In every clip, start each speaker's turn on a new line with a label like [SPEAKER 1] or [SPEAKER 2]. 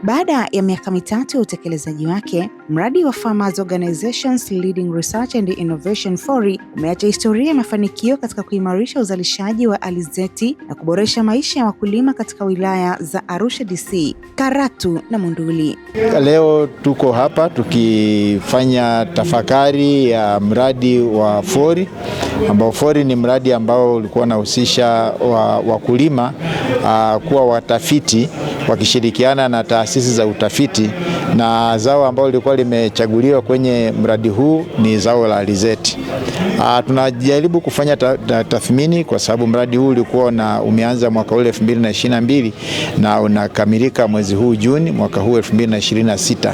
[SPEAKER 1] Baada ya miaka mitatu ya utekelezaji wake, mradi wa Farmers Organizations Leading Research and Innovation FORI umeacha historia ya mafanikio katika kuimarisha uzalishaji wa alizeti na kuboresha maisha ya wakulima katika wilaya za Arusha DC, Karatu na Monduli.
[SPEAKER 2] Leo tuko hapa tukifanya tafakari ya mradi wa FORI, ambao FORI ni mradi ambao ulikuwa unahusisha wakulima kuwa watafiti wakishirikiana na taasisi za utafiti, na zao ambalo lilikuwa limechaguliwa kwenye mradi huu ni zao la alizeti. Tunajaribu kufanya tathmini kwa sababu mradi huu ulikuwa umeanza mwaka ule 2022 na unakamilika mwezi huu Juni mwaka huu 2026.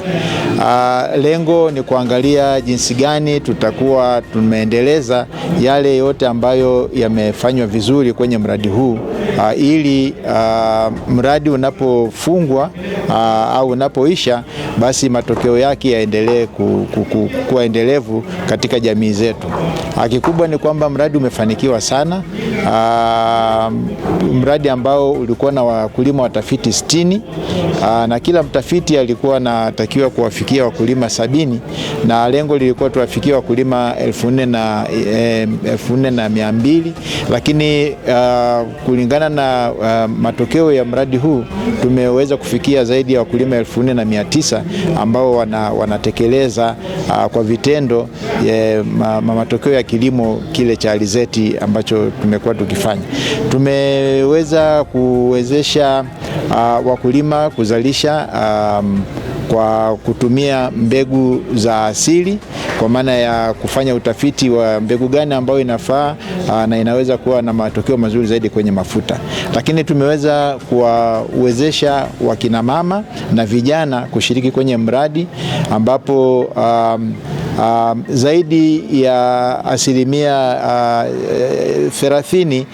[SPEAKER 2] Lengo ni kuangalia jinsi gani tutakuwa tumeendeleza yale yote ambayo yamefanywa vizuri kwenye mradi huu, ili mradi unapofungwa au unapoisha, basi matokeo yake yaendelee kuwa endelevu katika jamii zetu. Kikubwa ni kwamba mradi umefanikiwa sana. Mradi ambao ulikuwa na wakulima watafiti 60, na kila mtafiti alikuwa anatakiwa kuwafikia wakulima 70, na lengo lilikuwa tuwafikie wakulima 4,200, lakini kulingana na matokeo ya mradi huu tumeweza kufikia zaidi ya wakulima 4,900 ambao wanatekeleza kwa vitendo matokeo ya kilimo kile cha alizeti ambacho tumekuwa tukifanya. Tumeweza kuwezesha wakulima kuzalisha kwa kutumia mbegu za asili, kwa maana ya kufanya utafiti wa mbegu gani ambayo inafaa na inaweza kuwa na matokeo mazuri zaidi kwenye mafuta. Lakini tumeweza kuwawezesha wakina mama na vijana kushiriki kwenye mradi ambapo zaidi ya 30%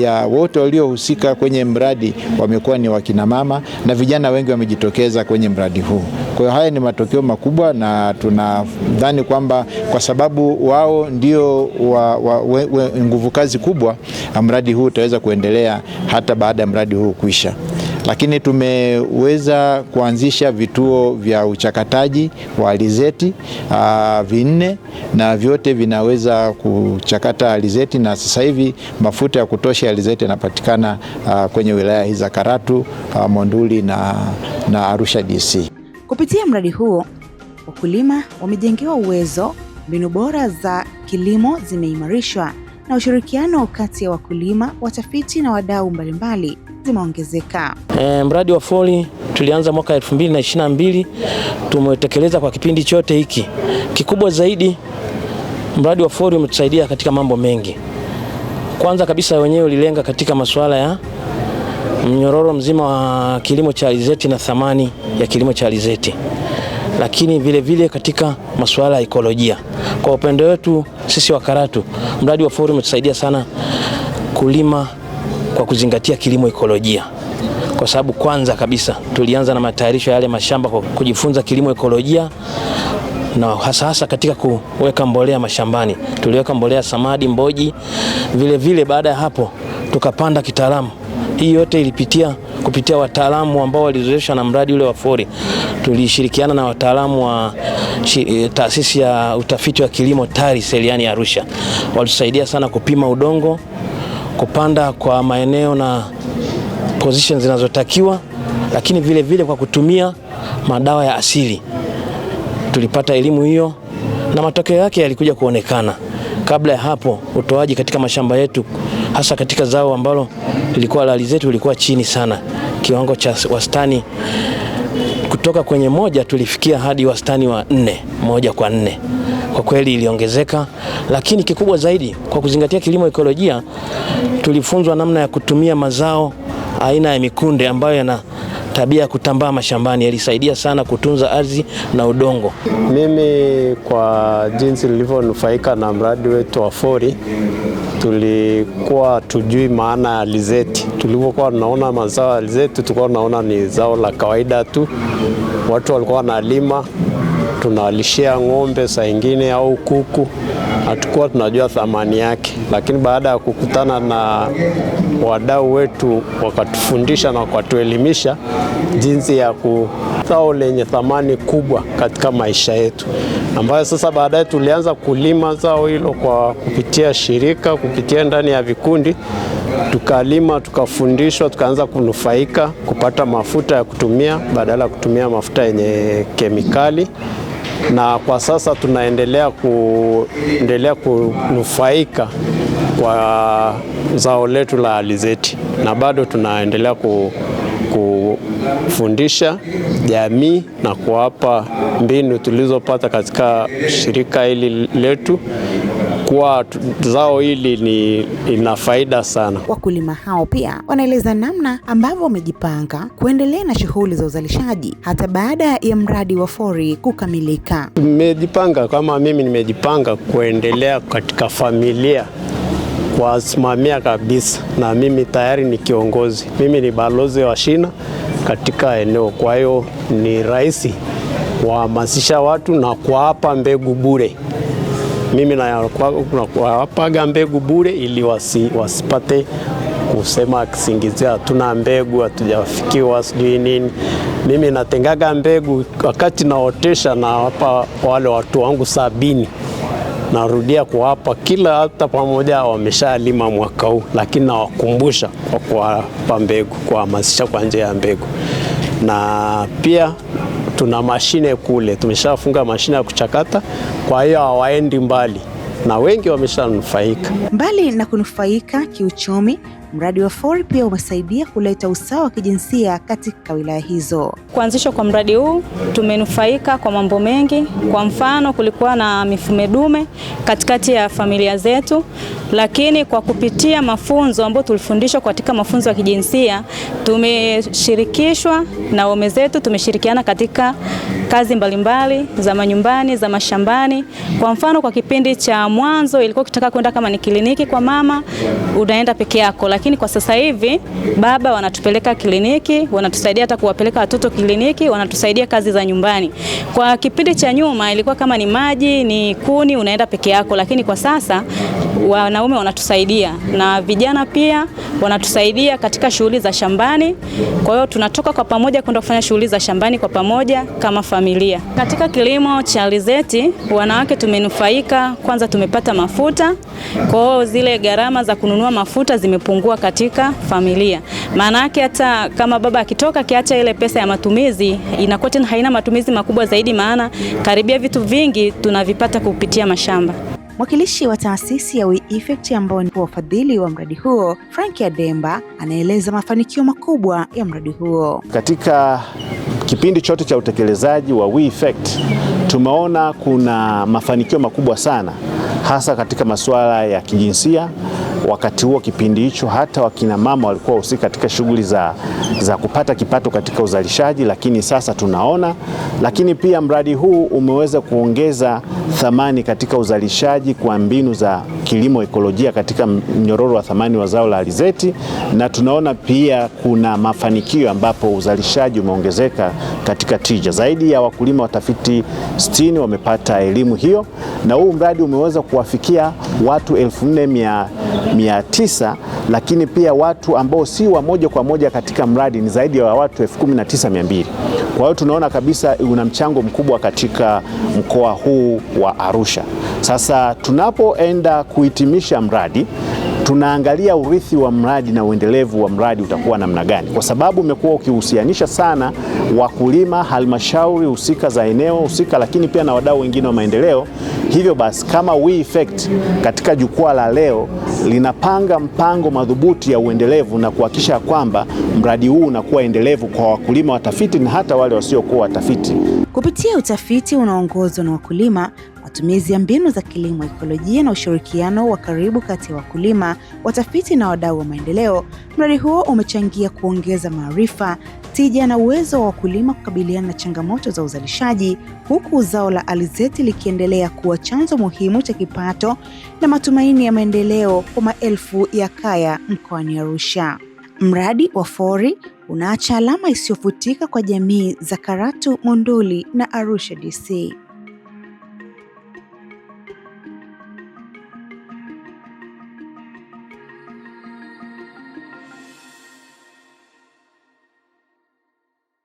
[SPEAKER 2] ya wote waliohusika kwenye mradi wamekuwa ni wakina mama, na vijana wengi wamejitokeza kwenye mradi huu. Kwa hiyo haya ni matokeo makubwa, na tunadhani kwamba kwa sababu wao ndio nguvu kazi kubwa, mradi huu utaweza kuendelea hata baada ya mradi huu kuisha. Lakini tumeweza kuanzisha vituo vya uchakataji wa alizeti 4, na vyote vinaweza kuchakata alizeti, na sasa hivi mafuta ya kutosha alizeti yanapatikana kwenye wilaya hizi za Karatu, Monduli na Arusha DC.
[SPEAKER 1] Kupitia mradi huo, wakulima wamejengewa uwezo, mbinu bora za kilimo zimeimarishwa, na ushirikiano kati ya wakulima, watafiti na wadau mbalimbali zimeongezeka.
[SPEAKER 3] Mradi wa FORI tulianza mwaka 2022, tumetekeleza kwa kipindi chote hiki. Kikubwa zaidi, mradi wa FORI umetusaidia katika mambo mengi. Kwanza kabisa, wenyewe ulilenga katika masuala ya mnyororo mzima wa kilimo cha alizeti na thamani ya kilimo cha alizeti, lakini vile vile katika masuala ya ekolojia. Kwa upande wetu sisi wa Karatu, mradi wa FORI umetusaidia sana kulima kwa kuzingatia kilimo ekolojia, kwa sababu kwanza kabisa tulianza na matayarisho yale mashamba kwa kujifunza kilimo ekolojia, na hasa katika kuweka mbolea mashambani. Tuliweka mbolea samadi, mboji. Vile vile baada ya hapo tukapanda kitaalamu. Hii yote ilipitia kupitia wataalamu ambao walizoeshwa na mradi ule wa FORI. Tulishirikiana na wataalamu wa taasisi ya utafiti wa kilimo TARI Seliani Arusha. Walitusaidia sana kupima udongo, kupanda kwa maeneo na position zinazotakiwa, lakini vile vile kwa kutumia madawa ya asili. Tulipata elimu hiyo na matokeo yake yalikuja kuonekana. Kabla ya hapo, utoaji katika mashamba yetu, hasa katika zao ambalo lilikuwa la alizeti, ulikuwa chini sana. Kiwango cha wastani kutoka kwenye 1 tulifikia hadi wastani wa 4, 1 kwa 4. Kwa kweli iliongezeka, lakini kikubwa zaidi, kwa kuzingatia kilimo ekolojia, tulifunzwa namna ya kutumia mazao aina ya mikunde ambayo yana tabia ya kutambaa mashambani. Ilisaidia sana kutunza ardhi na udongo.
[SPEAKER 4] Mimi kwa jinsi nilivyonufaika na mradi wetu wa FORI, tulikuwa tujui maana ya alizeti. Tulipokuwa tunaona mazao ya alizeti, tulikuwa tunaona ni zao la kawaida tu. Watu walikuwa wanalima tunawalishia ng'ombe saa ingine au kuku, hatukuwa tunajua thamani yake. Lakini baada ya kukutana na wadau wetu, wakatufundisha na wakatuelimisha jinsi ya zao lenye thamani kubwa katika maisha yetu, ambayo sasa baadaye tulianza kulima zao hilo kwa kupitia shirika, kupitia ndani ya vikundi, tukalima, tukafundishwa, tukaanza kunufaika, kupata mafuta ya kutumia badala ya kutumia mafuta yenye kemikali. Na kwa sasa tunaendelea kunufaika kwa zao letu la alizeti, na bado tunaendelea kufundisha jamii na kuwapa mbinu tulizopata katika shirika hili letu kuwa zao hili ina faida sana.
[SPEAKER 1] Wakulima hao pia wanaeleza namna ambavyo wamejipanga kuendelea na shughuli za uzalishaji hata baada ya mradi wa Fori kukamilika.
[SPEAKER 4] Nimejipanga, kama mimi nimejipanga kuendelea katika familia, kuwasimamia kabisa, na mimi tayari ni kiongozi. Mimi ni balozi wa shina katika eneo, kwa hiyo ni rahisi kuhamasisha watu na kuwapa mbegu bure. Mimi nawapaga mbegu bure ili wasipate kusema kisingizia hatuna mbegu, hatujafikiwa sijui nini. Mimi natengaga mbegu wakati naotesha, na wapa wale watu wangu 70. Narudia kuwapa kila, hata pamoja wameshalima mwaka huu, lakini nawakumbusha kwa kuwapa mbegu, kuhamasisha kwa njia ya mbegu. Na pia tuna mashine kule, tumeshafunga mashine ya kuchakata, kwa hiyo hawaendi mbali na wengi wameshanufaika.
[SPEAKER 1] Mbali na kunufaika kiuchumi, mradi wa Fori pia umesaidia kuleta usawa wa kijinsia katika wilaya hizo.
[SPEAKER 5] Kuanzishwa kwa mradi huu tumenufaika kwa mambo mengi. Kwa mfano, kulikuwa na mifumo dume katikati ya familia zetu, lakini kwa kupitia mafunzo ambayo tulifundishwa katika mafunzo ya kijinsia, tumeshirikishwa na waume zetu, tumeshirikiana katika kazi mbalimbali za manyumbani, za mashambani. Kwa mfano, kwa kipindi cha mwanzo ilikuwa ukitaka kwenda kama ni kliniki kwa mama, unaenda peke yako, lakini kwa sasa hivi baba wanatupeleka kliniki, wanatusaidia hata kuwapeleka watoto kliniki, wanatusaidia kazi za nyumbani. Kwa kipindi cha nyuma ilikuwa kama ni maji, ni kuni, unaenda peke yako, lakini kwa sasa wanaume wanatusaidia na vijana pia wanatusaidia katika shughuli za shambani. Kwa hiyo tunatoka kwa pamoja kwenda kufanya shughuli za shambani kwa pamoja kama familia. Katika kilimo cha alizeti, wanawake tumenufaika. Kwanza tumepata mafuta, kwa hiyo zile gharama za kununua mafuta zimepungua katika familia. Maana yake hata kama baba akitoka kiacha ile pesa ya matumizi, inakuwa tena haina matumizi makubwa zaidi, maana karibia vitu vingi tunavipata kupitia mashamba.
[SPEAKER 1] Mwakilishi wa taasisi ya WeEffect ambao ni wafadhili wa mradi huo, Frank Ademba, anaeleza mafanikio makubwa ya mradi huo.
[SPEAKER 6] Katika kipindi chote cha utekelezaji wa WeEffect tumeona kuna mafanikio makubwa sana, hasa katika masuala ya kijinsia. Wakati huo kipindi hicho hata wakina mama walikuwa husika katika shughuli za kupata kipato katika uzalishaji, lakini sasa tunaona. Lakini pia mradi huu umeweza kuongeza thamani katika uzalishaji kwa mbinu za kilimo ekolojia katika mnyororo wa thamani wa zao la alizeti, na tunaona pia kuna mafanikio ambapo uzalishaji umeongezeka katika tija. Zaidi ya wakulima watafiti 60 wamepata elimu hiyo, na huu mradi umeweza kuwafikia watu 4,900, lakini pia watu ambao si wa moja kwa moja katika mradi ni zaidi ya watu 19,200. Kwa hiyo tunaona kabisa una mchango mkubwa katika mkoa huu wa Arusha. Sasa tunapoenda kuhitimisha mradi, tunaangalia urithi wa mradi na uendelevu wa mradi utakuwa namna gani, kwa sababu umekuwa ukihusianisha sana wakulima, halmashauri husika za eneo husika, lakini pia na wadau wengine wa maendeleo. Hivyo basi, kama WeEffect katika jukwaa la leo linapanga mpango madhubuti ya uendelevu na kuhakikisha kwamba mradi huu unakuwa endelevu kwa wakulima watafiti na hata wale wasiokuwa watafiti.
[SPEAKER 1] Kupitia utafiti unaoongozwa na wakulima, matumizi ya mbinu za kilimo ekolojia na ushirikiano wa karibu kati ya wakulima, watafiti na wadau wa maendeleo, mradi huo umechangia kuongeza maarifa, tija na uwezo wa wakulima kukabiliana na changamoto za uzalishaji, huku zao la alizeti likiendelea kuwa chanzo muhimu cha kipato na matumaini ya maendeleo kwa maelfu ya kaya mkoani Arusha. Mradi wa Fori unaacha alama isiyofutika kwa jamii za Karatu, Monduli na Arusha DC.